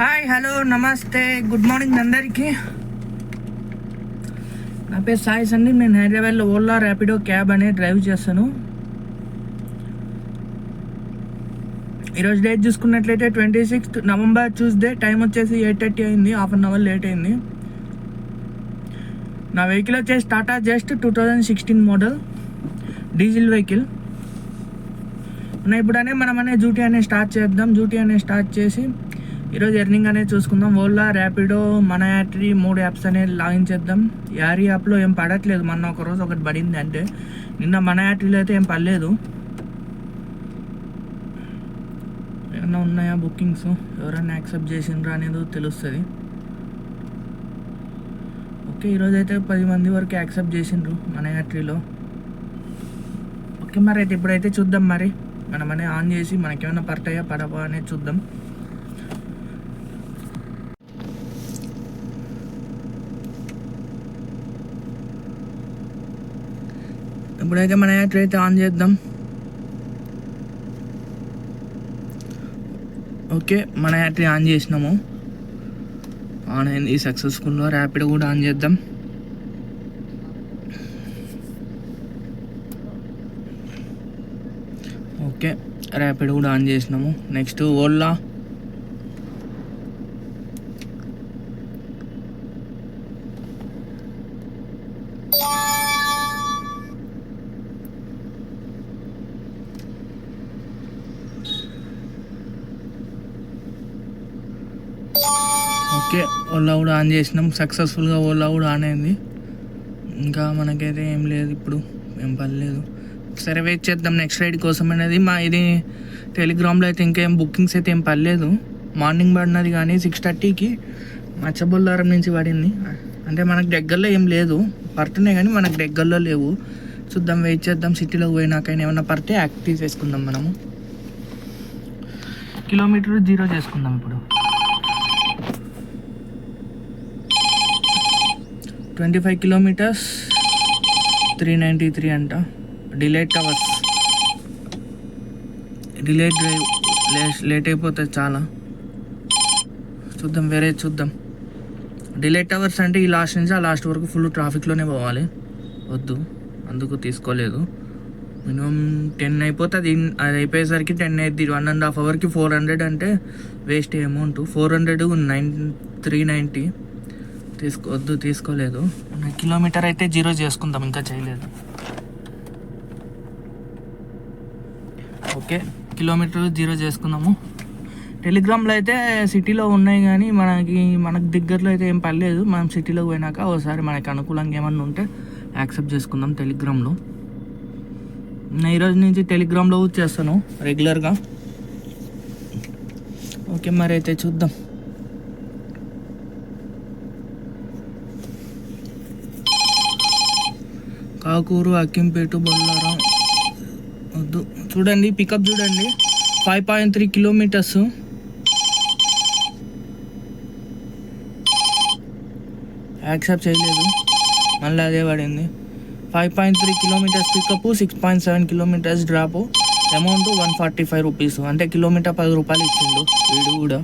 Hi, hello, నమస్తే, good morning అందరికీ. నా పేరు సాయి సందీప్. నేను హైదరాబాద్లో ఓలా ర్యాపిడో క్యాబ్ అనే డ్రైవ్ చేస్తాను. ఈరోజు డేట్ చూసుకున్నట్లయితే 26th నవంబర్ ట్యూస్డే. టైం వచ్చేసి 8:30 అయింది. హాఫ్ అన్ అవర్ లేట్ అయింది. నా వెహికల్ వచ్చేసి Tata just 2016 model diesel vehicle. ఇప్పుడనే మనం డ్యూటీ అనేది స్టార్ట్ చేద్దాం. డ్యూటీ అనేది స్టార్ట్ చేసి ఈరోజు ఎర్నింగ్ అనేది చూసుకుందాం. ఓలా, ర్యాపిడో, మన యాట్రీ 3 యాప్స్ అనేది లాగిన్ చేద్దాం. యారీ యాప్లో ఏం పడట్లేదు. మొన్న ఒకరోజు ఒకటి పడింది, అంటే నిన్న మన యాట్రీలో అయితే ఏం పడలేదు. ఏమన్నా ఉన్నాయా బుకింగ్స్, ఎవరైనా యాక్సెప్ట్ చేసిండ్రా అనేది తెలుస్తుంది. ఓకే, ఈరోజు అయితే 10 మంది వరకు యాక్సెప్ట్ చేసిండ్రు మన యాట్రీలో. ఓకే, మరి అయితే ఇప్పుడైతే చూద్దాం. మరి మనమనే ఆన్ చేసి మనకేమైనా పడతాయా పడవా అనేది చూద్దాం. ఇప్పుడైతే మన యాట్రీ అయితే ఆన్ చేద్దాం. ఓకే, మన యాట్రీ ఆన్ చేసినాము. ఆన్ అయింది సక్సెస్ఫుల్గా. ర్యాపిడ్ కూడా ఆన్ చేద్దాం. ఓకే, ర్యాపిడ్ కూడా ఆన్ చేసినాము. నెక్స్ట్ ఓలా. ఓకే, ఓలా కూడా ఆన్ చేసినాం సక్సెస్ఫుల్గా. ఓలా కూడా ఆన్ అయింది. ఇంకా మనకైతే ఏం లేదు, ఇప్పుడు ఏం పర్లేదు. సరే, వెయిట్ చేద్దాం నెక్స్ట్ రైడ్ కోసం అనేది. మా ఇది టెలిగ్రామ్లో అయితే ఇంకేం బుకింగ్స్ అయితే ఏం పర్లేదు. మార్నింగ్ పడినది కానీ 6:30కి మచ్చబొల్లారం నుంచి పడింది. అంటే మనకు దగ్గరలో ఏం లేదు, పడుతున్నాయి కానీ మనకు దగ్గరలో లేవు. చూద్దాం, వెయిట్ చేద్దాం. సిటీలోకి పోయినాకైనా ఏమైనా పడితే యాక్టివ్ చేసుకుందాం. మనము కిలోమీటర్ 0 చేసుకుందాం. ఇప్పుడు 25 కిలోమీటర్స్ 393 అంట. Delete hours, delete drive, late అయిపోతుంది చాలా. చూద్దాం, వేరే చూద్దాం. డిలేట్ అవర్స్ అంటే ఈ లాస్ట్ నుంచి ఆ లాస్ట్ వరకు ఫుల్ ట్రాఫిక్లోనే పోవాలి. వద్దు, అందుకు తీసుకోలేదు. మినిమం 10 అయిపోతుంది. అది అయిపోయేసరికి 10 అయింది. 1.5 అవర్కి 400 అంటే వేస్ట్ అమౌంట్. 400 390 తీసుకోవద్దు, తీసుకోలేదు. కిలోమీటర్ అయితే 0 చేసుకుందాం, ఇంకా చేయలేదు. ఓకే, కిలోమీటర్ 0 చేసుకుందాము. టెలిగ్రామ్లో అయితే సిటీలో ఉన్నాయి కానీ మనకు దగ్గరలో అయితే ఏం పర్లేదు. మనం సిటీలోకి పోయినాక ఒకసారి మనకి అనుకూలంగా ఏమన్నా ఉంటే యాక్సెప్ట్ చేసుకుందాం టెలిగ్రామ్లో. నేను ఈరోజు నుంచి టెలిగ్రామ్లో చేస్తాను రెగ్యులర్గా. ఓకే, మరి అయితే చూద్దాం. కాకూరు, అక్కింపేట, బొల్లారం. వద్దు, చూడండి పికప్ చూడండి, 5.3 కిలోమీటర్స్. యాక్సెప్ట్ చేయలేదు, మళ్ళీ అదే పడింది. 5.3 kilometres pickup, 6.7 kilometres drop. Amount 145 rupees. అంటే కిలోమీటర్ 10 రూపాయలు ఇచ్చిండు వీడు కూడా.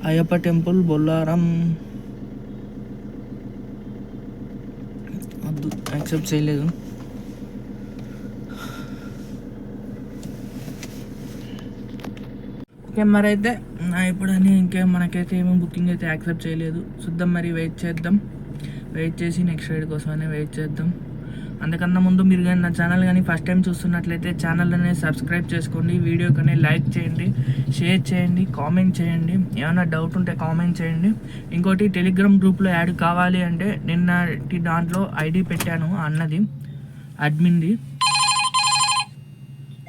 అయ్యప్ప టెంపుల్, బొల్లారం. వద్దు, యాక్సెప్ట్ చేయలేదు. ఓకే, మరి అయితే ఇప్పుడు ఇంకేం మనకైతే ఏమేమి బుకింగ్ అయితే యాక్సెప్ట్ చేయలేదు. చూద్దాం, మరి వెయిట్ చేద్దాం. వెయిట్ చేసి నెక్స్ట్ రైడ్ కోసమనే వెయిట్ చేద్దాం. అందుకన్నా ముందు మీరు కానీ నా ఛానల్ కానీ ఫస్ట్ టైం చూస్తున్నట్లయితే ఛానల్ అనేది సబ్స్క్రైబ్ చేసుకోండి. వీడియో కానీ లైక్ చేయండి, షేర్ చేయండి, కామెంట్ చేయండి. ఏమైనా డౌట్ ఉంటే కామెంట్ చేయండి. ఇంకోటి, టెలిగ్రామ్ గ్రూప్లో యాడ్ కావాలి అంటే నిన్నటి దాంట్లో ఐడి పెట్టాను అన్నది, అడ్మిన్ది.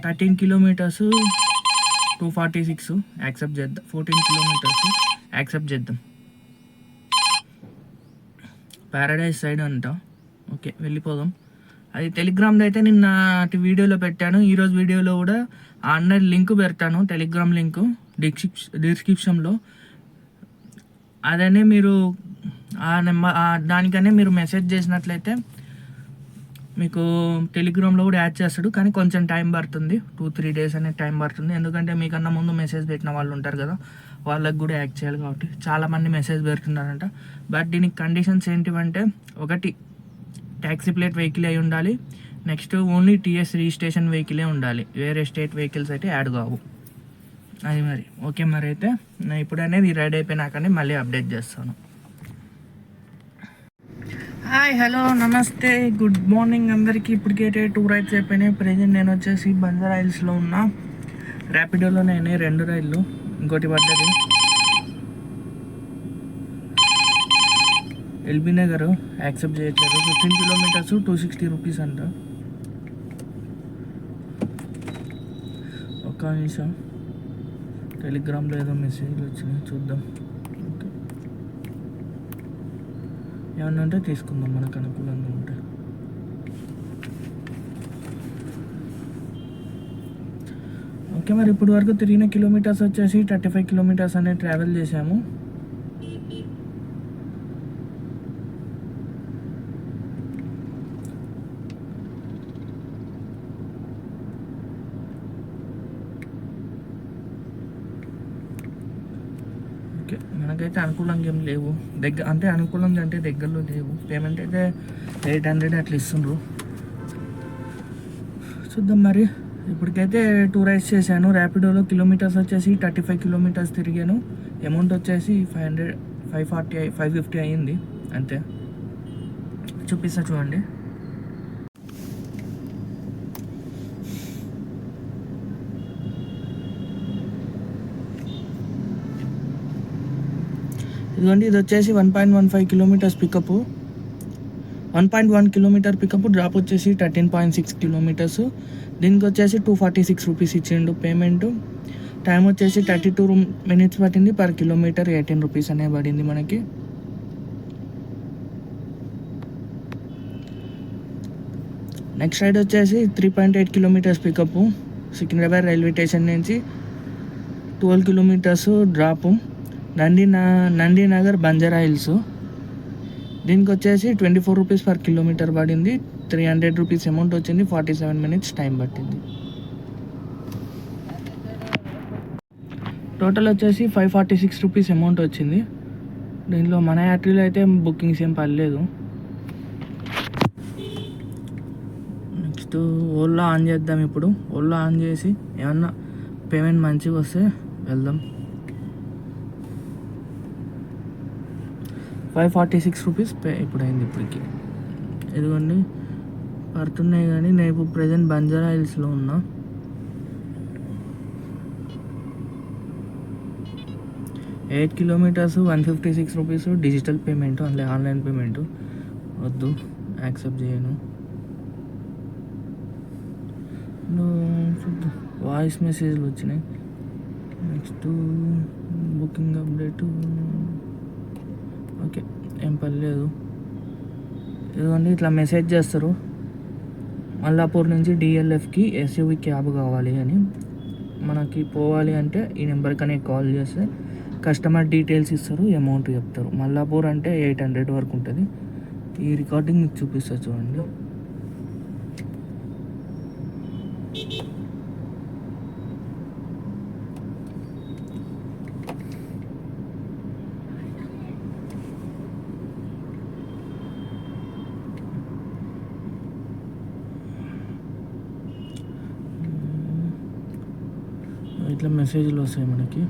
13 కిలోమీటర్స్ 246 యాక్సెప్ట్ చేద్దాం. 14 కిలోమీటర్స్ యాక్సెప్ట్ చేద్దాం. ప్యారడైజ్ సైడ్ అంట. ఓకే, వెళ్ళిపోదాం. అది టెలిగ్రామ్లో అయితే నిన్న వీడియోలో పెట్టాను. ఈరోజు వీడియోలో కూడా ఆ అన్న లింక్ పెడతాను, టెలిగ్రామ్ లింక్ డిస్క్రిప్షన్లో. అదనే మీరు దానికనే మీరు మెసేజ్ చేసినట్లయితే మీకు టెలిగ్రామ్లో కూడా యాడ్ చేస్తాడు, కానీ కొంచెం టైం పడుతుంది, 2-3 డేస్ అనేది టైం పడుతుంది. ఎందుకంటే మీకన్నా ముందు మెసేజ్ పెట్టిన వాళ్ళు ఉంటారు కదా, వాళ్ళకి కూడా యాడ్ చేయాలి కాబట్టి చాలామంది మెసేజ్ పెడుతున్నారంట. బట్ దీనికి కండిషన్స్ ఏంటివంటే, ఒకటి ట్యాక్సీ ప్లేట్ వెహికల్ అయి ఉండాలి, నెక్స్ట్ ఓన్లీ టీఎస్ రిజిస్ట్రేషన్ వెహికలే ఉండాలి, వేరే స్టేట్ వెహికల్స్ అయితే యాడ్ కావు. అది మరి ఓకే. మరి అయితే నేను ఇప్పుడు అనేది రెడీ అయిపోయినాకనే మళ్ళీ అప్డేట్ చేస్తాను. హాయ్, హలో, నమస్తే, గుడ్ మార్నింగ్ అందరికీ. ఇప్పటికైతే 2 రైడ్స్ అయిపోయినాయి. ప్రజెంట్ నేను వచ్చేసి బంజారా హిల్స్లో ఉన్నా. ర్యాపిడోలో నేను 2 రైళ్ళు, ఇంకోటి పడ్డది ఎల్బీ నగర్, యాక్సెప్ట్ చేయట్లేదు. 15 కిలోమీటర్స్ 260 రూపీస్ అంట. ఒక్క నిమిషం, టెలిగ్రామ్లో ఏదో మెసేజ్లు వచ్చినాయి, చూద్దాం. ఓకే, ఏమన్నా ఉంటే తీసుకుందాం మనకు అనుకూలంగా ఉంటే. ఓకే, మరి ఇప్పుడు వరకు తిరిగిన కిలోమీటర్స్ వచ్చేసి 35 కిలోమీటర్స్ అనేది ట్రావెల్ చేసాము. ఓకే, మనకైతే అనుకూలంగా ఏం లేవు, అంటే అనుకూలంగా అంటే దగ్గరలో లేవు. పేమెంట్ అయితే 800 అట్లా ఇస్తుండ్రు. చూద్దాం మరి. ఇప్పటికైతే 2 రైడ్స్ చేశాను. ర్యాపిడోలో కిలోమీటర్స్ వచ్చేసి 35 కిలోమీటర్స్ తిరిగాను. అమౌంట్ వచ్చేసి 550 అయ్యింది అంతే. చూపిస్తా చూడండి. ఇదిగోండి, ఇది వచ్చేసి 1.15 kilometres pickup, 1.1 kilometre pickup, drop వచ్చేసి 13.6 కిలోమీటర్స్. దీనికి వచ్చేసి 246 రూపీస్ ఇచ్చిండు పేమెంట్. టైం వచ్చేసి 32 మినిట్స్ పట్టింది. పర్ కిలోమీటర్ 18 రూపీస్ అనే పడింది మనకి. నెక్స్ట్ రైడ్ వచ్చేసి 3.8 kilometres pickup, Secunderabad railway station నుంచి 12 kilometres drop, Nandinagar Banjara Hills. దీనికి వచ్చేసి 24 రూపీస్ పర్ కిలోమీటర్ పడింది. 300 రూపీస్ అమౌంట్ వచ్చింది. 47 మినిట్స్ టైం పట్టింది. టోటల్ వచ్చేసి 546 రూపీస్ అమౌంట్ వచ్చింది. దీంట్లో మన యాత్రలో అయితే బుకింగ్స్ ఏం పర్లేదు. నెక్స్ట్ ఓలా ఆన్ చేద్దాం. ఇప్పుడు ఓలా ఆన్ చేసి ఏమన్నా పేమెంట్ మంచిగా వస్తే వెళ్దాం. 546 రూపీస్ ఇప్పుడు అయింది. ఇప్పటికి ఇదిగోండి పడుతున్నాయి, కానీ నేను ఇప్పుడు ప్రజెంట్ బంజారా హిల్స్లో ఉన్నా. Eight kilometres 156 rupees digital payment, అంటే ఆన్లైన్ పేమెంట్ వద్దు, యాక్సెప్ట్ చేయను. వాయిస్ మెసేజ్లు వచ్చినాయి. నెక్స్ట్ బుకింగ్ అప్డేట్, ఓకే, ఏం పర్లేదు. ఇదిగోండి ఇట్లా మెసేజ్ చేస్తారు, మల్లాపూర్ నుంచి డిఎల్ఎఫ్కి ఎస్యూవి క్యాబ్ కావాలి అని. మనకి పోవాలి అంటే ఈ నెంబర్కి అనేది కాల్ చేస్తే కస్టమర్ డీటెయిల్స్ ఇస్తారు, అమౌంట్ చెప్తారు. మల్లాపూర్ అంటే 800 వరకు ఉంటుంది. ఈ రికార్డింగ్ మీకు చూపిస్తా చూడండి. ఇట్లా మెసేజ్లు వస్తాయి మనకి.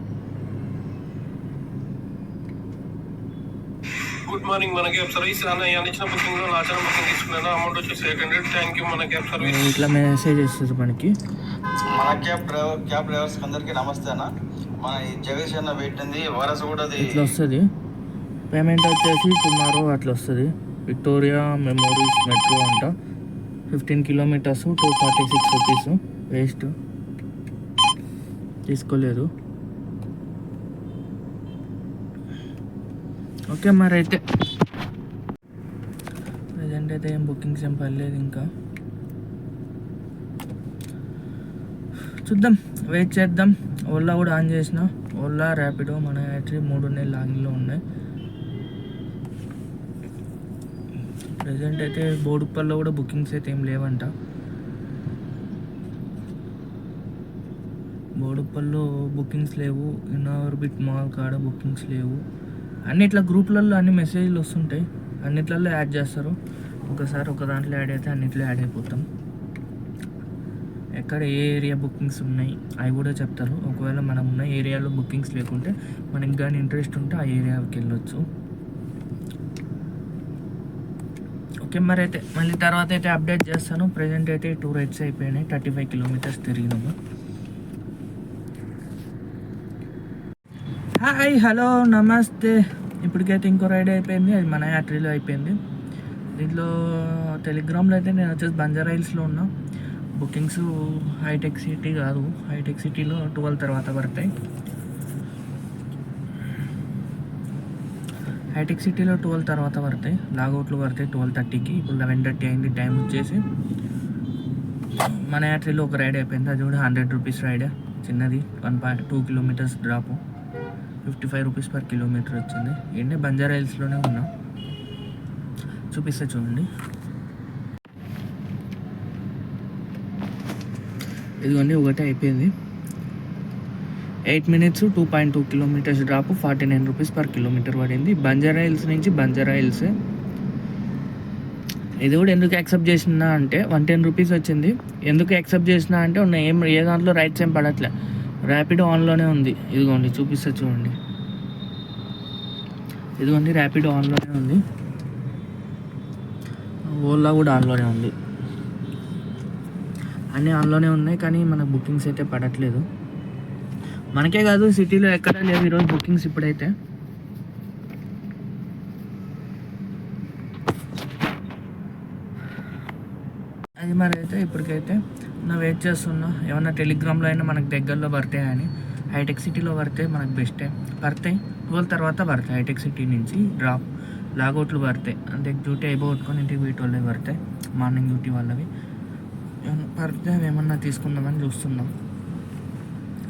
గుడ్ మార్నింగ్, మన క్యాబ్ సర్వీస్ ఇచ్చిన బుకింగ్లో లాచారం బుకింగ్ తీసుకున్నాను. అమౌంట్ వచ్చేసి 800. Thank you. మన క్యాబ్ సర్వీస్ ఇట్లా మెసేజ్ వస్తుంది మనకి. మన క్యాబ్ డ్రైవర్స్ అందరికీ నమస్తే అన్న. మన జగదీష్ అన్న పెట్టింది వరస కూడా ఇట్లా వస్తుంది. పేమెంట్ వచ్చేసి టుమారో అట్లా వస్తుంది. విక్టోరియా మెమోరీస్ మెట్రో అంట. 15 కిలోమీటర్స్ 246 రూపీస్ వేస్ట్, తీసుకోలేదు. ఓకే, మరి అయితే ప్రజెంట్ అయితే ఏం బుకింగ్స్ ఏం పర్లేదు. ఇంకా చూద్దాం, వెయిట్ చేద్దాం. ఓలా కూడా ఆన్ చేసిన. ఓలా, ర్యాపిడో, మన యాక్చువల్లీ 3 లాగిన్లో ఉన్నాయి. ప్రజెంట్ అయితే బోడుప్పల్లో కూడా బుకింగ్స్ అయితే ఏం లేవంట. బోడుప్పల్లో బుకింగ్స్ లేవు, ఇన్నోర్బిట్ మాల్ కాడ బుకింగ్స్ లేవు. అన్నిట్లా గ్రూప్లలో అన్ని మెసేజ్లు వస్తుంటాయి, అన్నిట్లలో యాడ్ చేస్తారు. ఒకసారి ఒక దాంట్లో యాడ్ అయితే అన్నిట్లో యాడ్ అయిపోతాం. ఎక్కడ ఏ ఏరియా బుకింగ్స్ ఉన్నాయి అవి కూడా చెప్తారు. ఒకవేళ మనం ఉన్న ఏరియాలో బుకింగ్స్ లేకుంటే మనకి కానీ ఇంట్రెస్ట్ ఉంటే ఆ ఏరియాకి వెళ్ళొచ్చు. ఓకే, మరి అయితే మళ్ళీ తర్వాత అయితే అప్డేట్ చేస్తాను. ప్రజెంట్ అయితే 2 రైడ్స్ అయిపోయినాయి, 35 కిలోమీటర్స్ తిరిగినాము. హాయ్, హలో, నమస్తే. ఇప్పటికైతే ఇంకో రైడ్ అయిపోయింది, అది మన యాత్రలో అయిపోయింది. దీంట్లో టెలిగ్రామ్లో అయితే నేను వచ్చేసి బంజారా హిల్స్లో ఉన్నా. బుకింగ్స్ హైటెక్ సిటీ కాదు, హైటెక్ సిటీలో 12 తర్వాత పడతాయి. హైటెక్ సిటీలో 12 తర్వాత పడతాయి, లాగౌట్లు పడతాయి 12:30కి. ఇప్పుడు 11:30 అయింది టైం వచ్చేసి. మన యాత్రలో ఒక రైడ్ అయిపోయింది, అది కూడా 100 రూపీస్ రైడే, చిన్నది, 1.2 kilometres drop, 55 rupees per kilometre వచ్చింది. ఏంటి బంజారా హిల్స్లోనే ఉన్నా, చూపిస్తా చూడండి. ఇదిగోండి ఒకటే అయిపోయింది, 8 minutes 2.2 kilometres drop, 49 rupees per kilometre పడింది. బంజారా హిల్స్ నుంచి బంజారా హిల్స్. ఇది కూడా ఎందుకు యాక్సెప్ట్ చేసినా అంటే 110 రూపీస్ వచ్చింది. ఎందుకు యాక్సెప్ట్ చేసినా అంటే ఏ దాంట్లో రైట్స్ ఏం పడట్లే, ర్యాపిడో ఆన్లోనే ఉంది. ఇదిగోండి చూపిస్తా చూడండి, ఇదిగోండి ర్యాపిడో ఆన్లోనే ఉంది, ఓలా కూడా ఆన్లోనే ఉంది, అన్నీ ఆన్లోనే ఉన్నాయి. కానీ మనకు బుకింగ్స్ అయితే పడట్లేదు. మనకే కాదు, సిటీలో ఎక్కడా లేవు ఈరోజు బుకింగ్స్. ఇప్పుడైతే అది మరి అయితే ఇప్పటికైతే నా వెయిట్ చేస్తున్నా, ఏమన్నా టెలిగ్రామ్లో అయినా మనకు దగ్గరలో పడతాయని. హైటెక్ సిటీలో పడితే మనకు బెస్టే, పడతాయి 12 తర్వాత పడతాయి. హైటెక్ సిటీ నుంచి డ్రాప్ లాగౌట్లు పడతాయి, అంటే డ్యూటీ అయిపోగొట్టుకొని ఇంటికి వీటి పడతాయి, మార్నింగ్ డ్యూటీ వాళ్ళవి పడితే అవి ఏమన్నా తీసుకుందామని చూస్తున్నాం.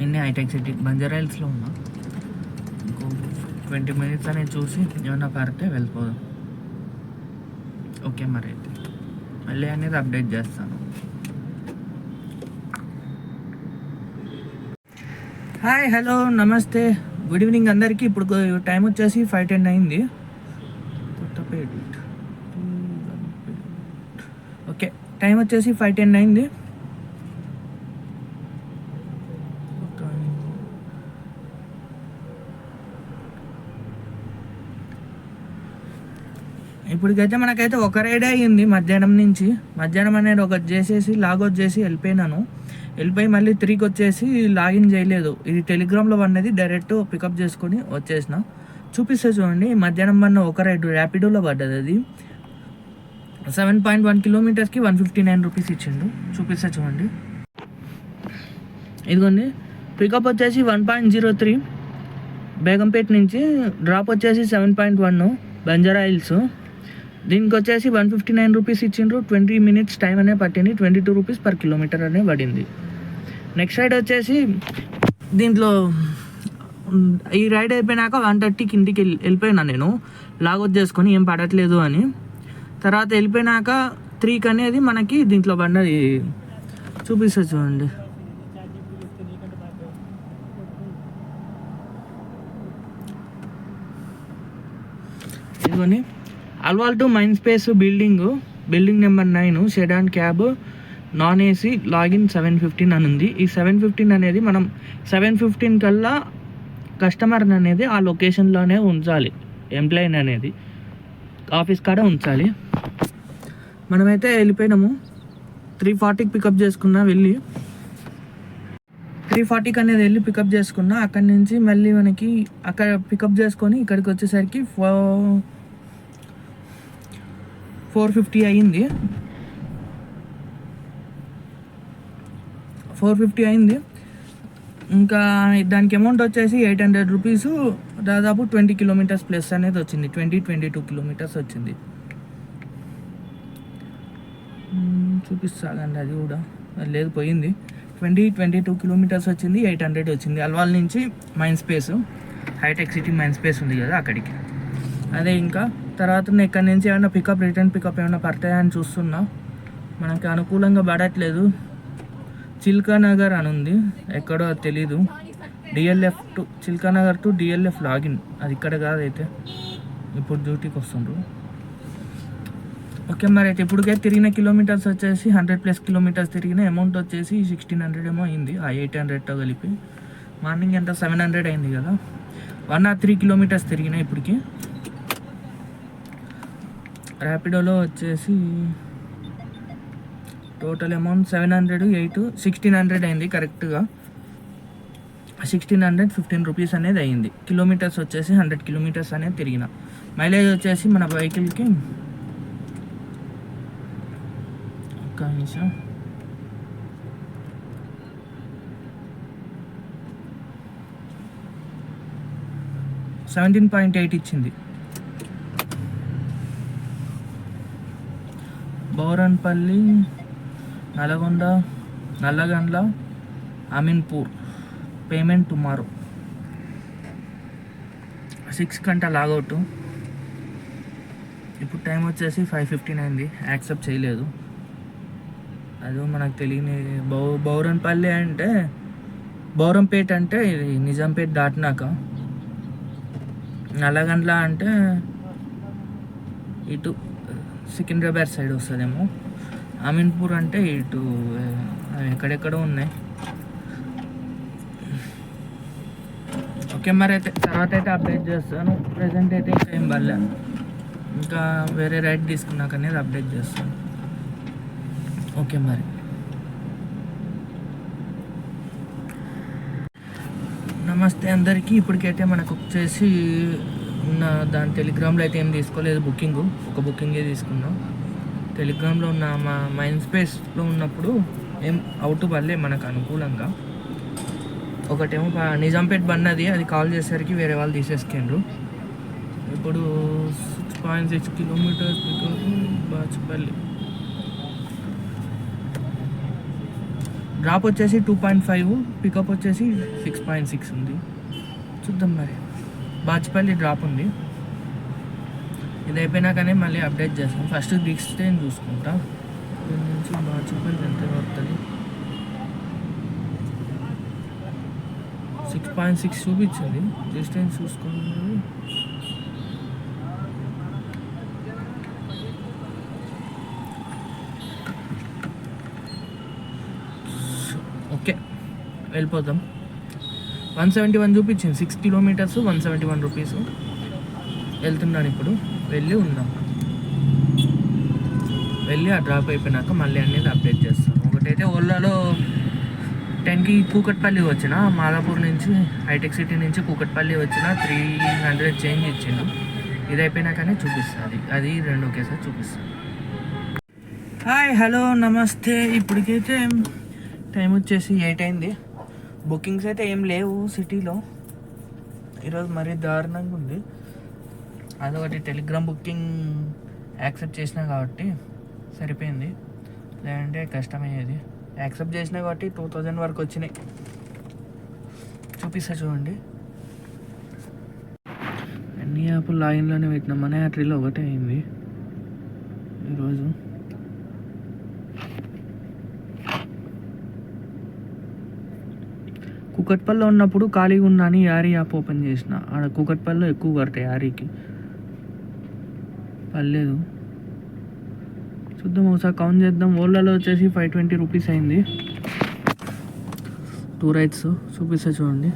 ఇన్ని హైటెక్ సిటీ బంజారా హిల్స్లో ఉన్నా, ఇంకో 20 మినిట్స్ అనేది చూసి ఏమన్నా పడితే వెళ్ళిపోదాం. ఓకే, మరి అయితే మళ్ళీ అనేది అప్డేట్ చేస్తాను. హాయ్, హలో, నమస్తే, గుడ్ ఈవినింగ్ అందరికీ. ఇప్పుడు టైం వచ్చేసి 5:10 అయింది. ఓకే, టైం వచ్చేసి 5:10 అయింది. ఇప్పటికైతే మనకైతే ఒక రైడ్ అయ్యింది మధ్యాహ్నం నుంచి. మధ్యాహ్నం అనేది ఒకటి చేసేసి లాగౌట్ చేసి వెళ్ళిపోయినాను. వెళ్ళిపోయి మళ్ళీ 3కి వచ్చేసి లాగిన్ చేయలేదు. ఇది టెలిగ్రామ్లో పడినది, డైరెక్ట్ పికప్ చేసుకొని వచ్చేసిన. చూపిస్తే చూడండి, మధ్యాహ్నం పడిన ఒక రైడ్ ర్యాపిడోలో పడ్డది. అది 7.1 కిలోమీటర్స్కి 159 రూపీస్ ఇచ్చిండు. చూపిస్తే చూడండి, ఇదిగోండి పికప్ వచ్చేసి 1.03 బేగంపేట నుంచి, డ్రాప్ వచ్చేసి 7.1 బంజారా హిల్స్. దీనికి వచ్చేసి 159 రూపీస్ ఇచ్చిండ్రు. 20 మినిట్స్ టైం అనే పట్టింది, 22 రూపీస్ పర్ కిలోమీటర్ అనే పడింది. నెక్స్ట్ రైడ్ వచ్చేసి దీంట్లో ఈ రైడ్ అయిపోయినాక 1:30కి ఇంటికి వెళ్ళిపోయినా నేను, లాగౌట్ చేసుకొని ఏం పడట్లేదు అని. తర్వాత వెళ్ళిపోయినాక 3కి అనేది మనకి దీంట్లో పడినది. చూపిస్తా చూడండి, ఇదిగోని Alwal to mind space building number 9 sedan cab non AC login 7:15 అని ఉంది. ఈ 7:15 అనేది మనం 7:15 కల్లా కస్టమర్ అనేది ఆ లొకేషన్లోనే ఉంచాలి, ఎంప్లాయీని అనేది ఆఫీస్ కాడ ఉంచాలి. మనమైతే వెళ్ళిపోయినాము, 3:40కి పికప్ చేసుకున్నా. వెళ్ళి 3:40కి అనేది వెళ్ళి పికప్ చేసుకున్నా. అక్కడి నుంచి మళ్ళీ మనకి అక్కడ పికప్ చేసుకొని ఇక్కడికి వచ్చేసరికి 4:50 అయింది. 4:50 అయింది. ఇంకా దానికి అమౌంట్ వచ్చేసి 800 రూపీస్, దాదాపు 20 కిలోమీటర్స్ ప్లస్ అనేది వచ్చింది, 22 కిలోమీటర్స్ వచ్చింది. చూపిస్తానండి, అది కూడా లేదు పోయింది. 22 కిలోమీటర్స్ వచ్చింది, 800 వచ్చింది. అల్వాల్ నుంచి Mindspace, Hitech City Mindspace ఉంది కదా అక్కడికి. అదే ఇంకా తర్వాత ఇక్కడి నుంచి ఏమైనా రిటర్న్ పికప్ ఏమైనా పడతాయా అని చూస్తున్నా. మనకి అనుకూలంగా పడట్లేదు. చిల్కానగర్ అని ఉంది, ఎక్కడో తెలీదు. DLF to Chilkanagar to DLF login, అది ఇక్కడ కాదైతే. ఇప్పుడు డ్యూటీకి వస్తుండ్రు. ఓకే మరి అయితే ఇప్పటికే తిరిగిన కిలోమీటర్స్ వచ్చేసి 100+ కిలోమీటర్స్ తిరిగిన అమౌంట్ వచ్చేసి 1600 ఏమో అయింది. ఆ 800తో కలిపి మార్నింగ్ ఎంత 700 అయింది కదా. 103 కిలోమీటర్స్ తిరిగిన ఇప్పటికి. ర్యాపిడోలో వచ్చేసి టోటల్ అమౌంట్ 700, 1600 అయింది కరెక్ట్గా. 1615 రూపీస్ అనేది అయింది. కిలోమీటర్స్ వచ్చేసి 100 కిలోమీటర్స్ అనేది తిరిగిన. మైలేజ్ వచ్చేసి మన వెహికల్కి ఒక్క నిమిషం 17.8 ఇచ్చింది. బౌరన్పల్లి, నల్లగండ్ల, అమీన్పూర్ పేమెంట్ టుమారో. 6 గంట లాగౌట్. ఇప్పుడు టైం వచ్చేసి 5:15 అయింది. యాక్సెప్ట్ చేయలేదు. అదో మనకు తెలియని బౌరన్పల్లి అంటే బౌరంపేట అంటే ఇది నిజాంపేట దాటినాక. నల్లగండ్ల అంటే ఇటు సికింద్రాబాద్ సైడ్ వస్తుందేమో. అమీన్పూర్ అంటే ఇటు ఎక్కడెక్కడో ఉన్నాయి. ఓకే మరి అయితే తర్వాత అయితే అప్డేట్ చేస్తాను. ప్రజెంట్ అయితే ఇంకా ఏం పర్లే, ఇంకా వేరే రైడ్ తీసుకున్నాక అనేది అప్డేట్ చేస్తాను. ఓకే మరి నమస్తే అందరికీ. ఇప్పటికైతే మనకు వచ్చేసి ఉన్న దాని టెలిగ్రామ్లో అయితే ఏం తీసుకోలేదు ఒక బుకింగే తీసుకున్నాం. టెలిగ్రామ్లో ఉన్న మా మైండ్ స్పేస్లో ఉన్నప్పుడు ఏం అవుట్ పడలే మనకు అనుకూలంగా. ఒకటేమో నిజాంపేట బండి అది కాల్ చేసేసరికి వేరే వాళ్ళు తీసేసుకుండ్రు. ఇప్పుడు 6.6 కిలోమీటర్స్ బాచుపల్లి. డ్రాప్ వచ్చేసి 2.5, పికప్ వచ్చేసి 6.6 ఉంది. చూద్దాం మరి. బాచుపల్లి డ్రాప్ ఉంది. ఇది అయిపోయినాకనే మళ్ళీ అప్డేట్ చేస్తాం. ఫస్ట్ డిస్టెన్స్ చూసుకుంటా. ఇక్కడ నుంచి బాచుపల్లి ఎంత పడుతుంది. 6.6 చూపించింది. డిస్టెన్స్ చూసుకున్నది ఓకే. వెళ్ళిపోతాం. 171 చూపించింది. 6 కిలోమీటర్స్ 171 రూపీస్. వెళ్తున్నాను ఇప్పుడు. వెళ్ళి ఆ డ్రాప్ అయిపోయినాక మళ్ళీ అనేది అప్డేట్ చేస్తాను. ఒకటైతే ఓలాలో 10కి కూకట్పల్లి వచ్చిన, మాదాపూర్ నుంచి హైటెక్ సిటీ నుంచి కూకట్పల్లి వచ్చిన 300 చేంజ్ ఇచ్చిండు. ఇది అయిపోయినాకనే చూపిస్తుంది. అది రెండు ఒకేసారి చూపిస్తుంది. హాయ్, హలో, నమస్తే. ఇప్పటికైతే టైం వచ్చేసి 8 అయింది. బుకింగ్స్ అయితే ఏం లేవు సిటీలో. ఈరోజు మరీ దారుణంగా ఉంది. అదొకటి టెలిగ్రామ్ బుకింగ్ యాక్సెప్ట్ చేసినా కాబట్టి సరిపోయింది, లేదంటే కష్టమయ్యేది. యాక్సెప్ట్ చేసినా కాబట్టి 2000 వరకు వచ్చినాయి. చూపిస్తా చూడండి. అన్ని యాప్లు లాగిన్లోనే పెట్టినా. మన యాత్రలో ఒకటే అయింది ఈరోజు. కూకట్పల్లిలో ఉన్నప్పుడు ఖాళీగా ఉన్నా అని యారీ యాప్ ఓపెన్ చేసిన. ఆడ కూకట్పల్లిలో ఎక్కువ పడతాయి, యారీకి పర్లేదు. చూద్దాం, ఒకసారి కౌంట్ చేద్దాం. ఓలాలో వచ్చేసి 520 రూపీస్ అయింది. 2 రైడ్స్ చూపిస్తా చూడండి.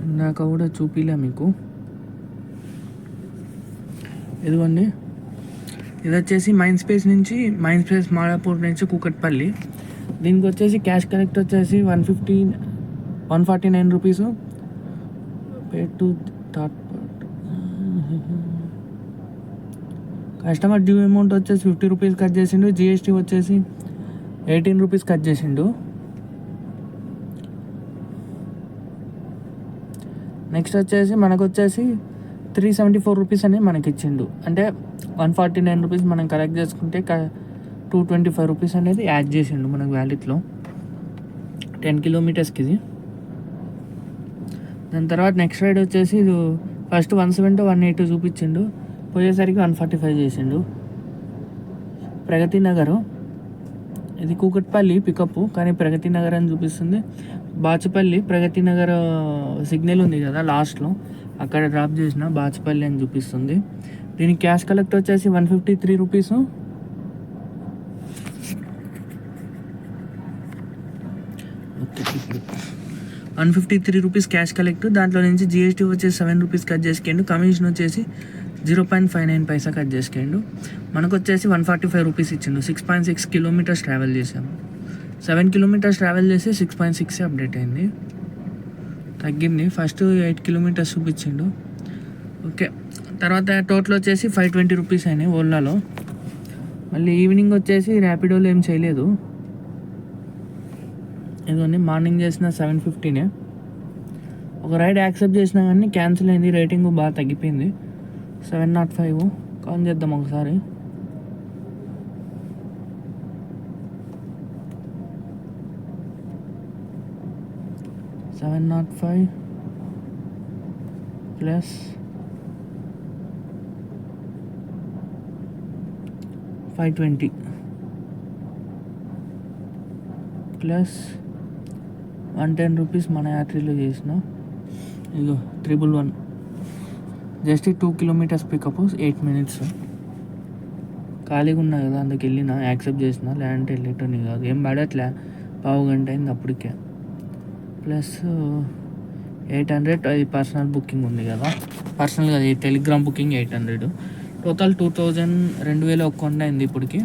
ఇందాక కూడా చూపిలే మీకు. ఇదిగోండి, ఇది వచ్చేసి మైండ్ స్పేస్ మాదాపూర్ నుంచి కూకట్పల్లి. దీనికి వచ్చేసి క్యాష్ కలెక్ట్ వచ్చేసి 149 rupees. Pay to third party. Customer due amount వచ్చేసి 50 రూపీస్ కట్ చేసిండు. జిఎస్టీ వచ్చేసి 18 రూపీస్ కట్ చేసిండు. నెక్స్ట్ వచ్చేసి మనకు వచ్చేసి 374 రూపీస్ అనేది మనకి ఇచ్చిండు. అంటే 149 రూపీస్ మనం కలెక్ట్ చేసుకుంటే 225 రూపీస్ అనేది యాడ్ చేసిండు మనకు వ్యాలెట్లో 10 కిలోమీటర్స్కి ఇది. దాని తర్వాత నెక్స్ట్ రైడ్ వచ్చేసి ఇది ఫస్ట్ 170 180 చూపించిండు, పోయేసరికి 145 చేసిండు. ప్రగతి నగరు ఇది కూకట్పల్లి పికప్, కానీ ప్రగతి నగర్ అని చూపిస్తుంది. బాచుపల్లి ప్రగతి నగర్ సిగ్నల్ ఉంది కదా లాస్ట్లో, అక్కడ డ్రాప్ చేసిన బాచుపల్లి అని చూపిస్తుంది. దీని క్యాష్ కలెక్ట్ వచ్చేసి 153 రూపీస్. ఓకే, ఇప్పుడు 153 రూపీస్ క్యాష్ కలెక్ట్. దాంట్లో నుంచి జిఎస్టీ వచ్చేసి 7 రూపీస్ కట్ చేసుకోండి. కమిషన్ వచ్చేసి 0.59 పైసా కట్ చేసుకోండు. మనకు వచ్చేసి 145 రూపీస్ ఇచ్చిండు. 6.6 కిలోమీటర్స్ ట్రావెల్ చేసాము. 7 కిలోమీటర్స్ ట్రావెల్ చేసి 6.6 అప్డేట్ అయింది, తగ్గింది. ఫస్ట్ 8 కిలోమీటర్స్ చూపించిండు. ఓకే, తర్వాత టోటల్ వచ్చేసి 520 రూపీస్ అయినాయి ఓలాలో. మళ్ళీ ఈవినింగ్ వచ్చేసి ర్యాపిడోలో ఏం చేయలేదు. ఇదిగోండి మార్నింగ్ చేసిన 750నే. ఒక రైడ్ యాక్సెప్ట్ చేసినా కానీ క్యాన్సిల్ అయింది, రేటింగ్ బాగా తగ్గిపోయింది. 705 కాల్ చేద్దాం ఒకసారి. $705 ప్లస్ 520 ప్లస్ 110 రూపీస్ మన యాత్రలో చేసిన. ఇదిగో 111 జస్ట్ 2 కిలోమీటర్స్ పికప్ 8 మినిట్స్. ఖాళీగా ఉన్నా కదా అందుకు వెళ్ళిన, యాక్సెప్ట్ చేసిన, లేదంటే వెళ్ళేటోని కాదు. ఏం పడట్లే, పావు గంట అయింది అప్పటికే. ప్లస్ 800 అది పర్సనల్ బుకింగ్ ఉంది కదా, పర్సనల్గా అది టెలిగ్రామ్ బుకింగ్ 800. టోటల్ 2000 అయింది ఇప్పటికి.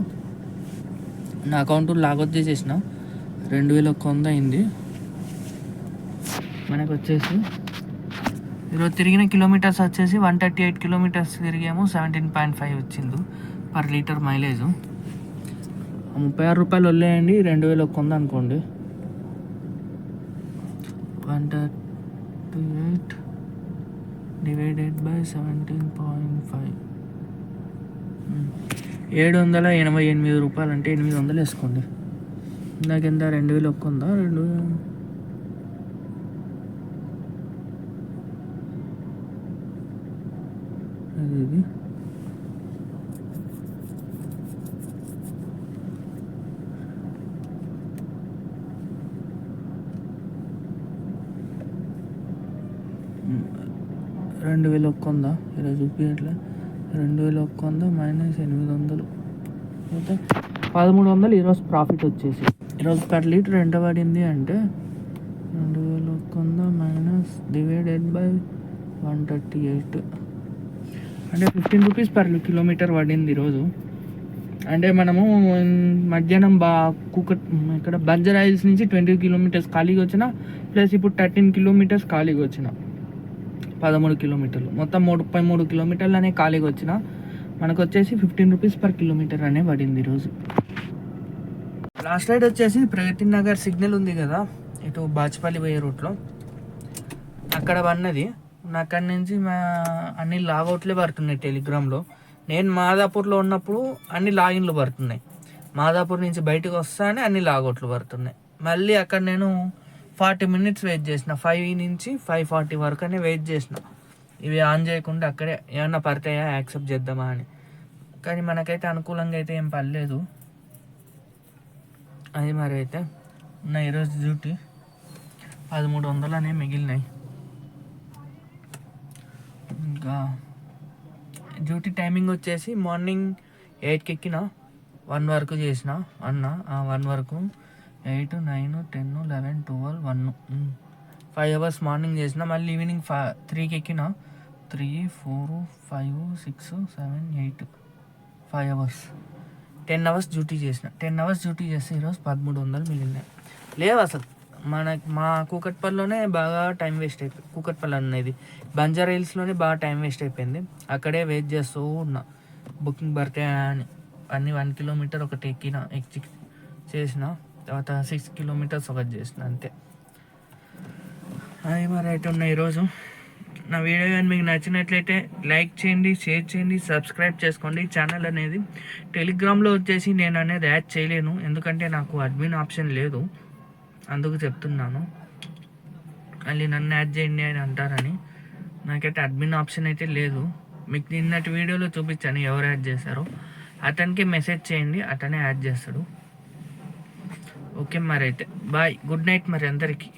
నా అకౌంట్ లాగౌట్ చేసేసిన, 2100 అయింది. మనకు వచ్చేసి ఈరోజు తిరిగిన కిలోమీటర్స్ వచ్చేసి 138 కిలోమీటర్స్ తిరిగాము. 17.5 వచ్చింది పర్ లీటర్ మైలేజ్. 36 రూపాయలు వదిలేయండి, 2100 అనుకోండి. 138 డివైడెడ్ బై 17.5 788 రూపాయలు, అంటే 800 వేసుకోండి. ఇందాకెంత 2100 ఇది $2100 ఇలా చూపించట్లే. 2100 మైనస్ 800 అయితే 1300 ఈరోజు ప్రాఫిట్ వచ్చేసి. ఈరోజు పర్ లీటర్ ఎంత పడింది అంటే 2100 మైనస్ డివైడెడ్ బై 138 అంటే 15 రూపీస్ పర్ కిలోమీటర్ పడింది ఈరోజు. అంటే మనము మధ్యాహ్నం ఇక్కడ బంజర్ హిల్స్ నుంచి 20 కిలోమీటర్స్ ఖాళీగా వచ్చిన, ప్లస్ ఇప్పుడు 13 కిలోమీటర్స్ ఖాళీగా వచ్చిన, 13 కిలోమీటర్లు మొత్తం 33 కిలోమీటర్లు అనే ఖాళీగా వచ్చిన. మనకు వచ్చేసి 15 రూపీస్ పర్ కిలోమీటర్ అనే పడింది ఈరోజు. లాస్ట్ రైడ్ వచ్చేసి ప్రగతి నగర్ సిగ్నల్ ఉంది కదా, ఇటు బాచుపల్లి పోయే రూట్లో, అక్కడ పడినది. అక్కడి నుంచి అన్ని లాగౌట్లే పడుతున్నాయి టెలిగ్రామ్లో. నేను మాదాపూర్లో ఉన్నప్పుడు అన్ని లాగిన్లు పడుతున్నాయి, మాదాపూర్ నుంచి బయటకు వస్తానే అన్ని లాగౌట్లు పడుతున్నాయి. మళ్ళీ అక్కడ నేను 40 మినిట్స్ వెయిట్ చేసిన, 5 నుంచి 5:40 వరకు అని వెయిట్ చేసిన. ఇవి ఆన్ చేయకుండా అక్కడే ఏమన్నా పడతాయా యాక్సెప్ట్ చేద్దామా అని. కానీ మనకైతే అనుకూలంగా అయితే ఏం పర్లేదు. అది మరి అయితే నా ఈరోజు డ్యూటీ 1300 అనే మిగిలినాయి. ఇంకా డ్యూటీ టైమింగ్ వచ్చేసి మార్నింగ్ 8కి ఎక్కిన, 1 వరకు చేసిన అన్న. 1 వరకు 8, 9, 10, 11, 12, 1 5 అవర్స్ మార్నింగ్ చేసిన. మళ్ళీ ఈవినింగ్ 3కి ఎక్కిన, 3, 4, 5, 6, 7, 8 5 అవర్స్ 10 అవర్స్ డ్యూటీ చేసిన. 10 అవర్స్ డ్యూటీ చేస్తే ఈరోజు 1300 మిగిలినాయి. లేవు అసలు మా కూకట్పల్లిలోనే బాగా టైం వేస్ట్ అయిపోయింది. కూకట్పల్లి అనేది బంజారా హిల్స్లోనే బాగా టైం వేస్ట్ అయిపోయింది. అక్కడే వెయిట్ చేస్తూ ఉన్నా బుకింగ్ పడితే అని. అన్ని 1 కిలోమీటర్ ఒకటి ఎక్కి చేసిన, తర్వాత 6 కిలోమీటర్స్ ఒకటి చేసిన, అంతే. అది మరి అయితే ఉన్నాయి ఈరోజు. నా వీడియో కానీ మీకు నచ్చినట్లయితే లైక్ చేయండి, షేర్ చేయండి, సబ్స్క్రైబ్ చేసుకోండి. ఛానల్ అనేది టెలిగ్రామ్లో వచ్చేసి నేను అనేది యాడ్ చేయలేను, ఎందుకంటే నాకు అడ్మిన్ ఆప్షన్ లేదు, అందుకు చెప్తున్నాను. మళ్ళీ నన్ను యాడ్ చేయండి అని అంటారని నాకైతే అడ్మిన్ ఆప్షన్ అయితే లేదు. మీకు నిన్నటి వీడియోలో చూపించాను ఎవరు యాడ్ చేశారో. అతనికి మెసేజ్ చేయండి, అతనే యాడ్ చేస్తాడు. ఓకే మరి అయితే బాయ్, గుడ్ నైట్ మరి అందరికీ.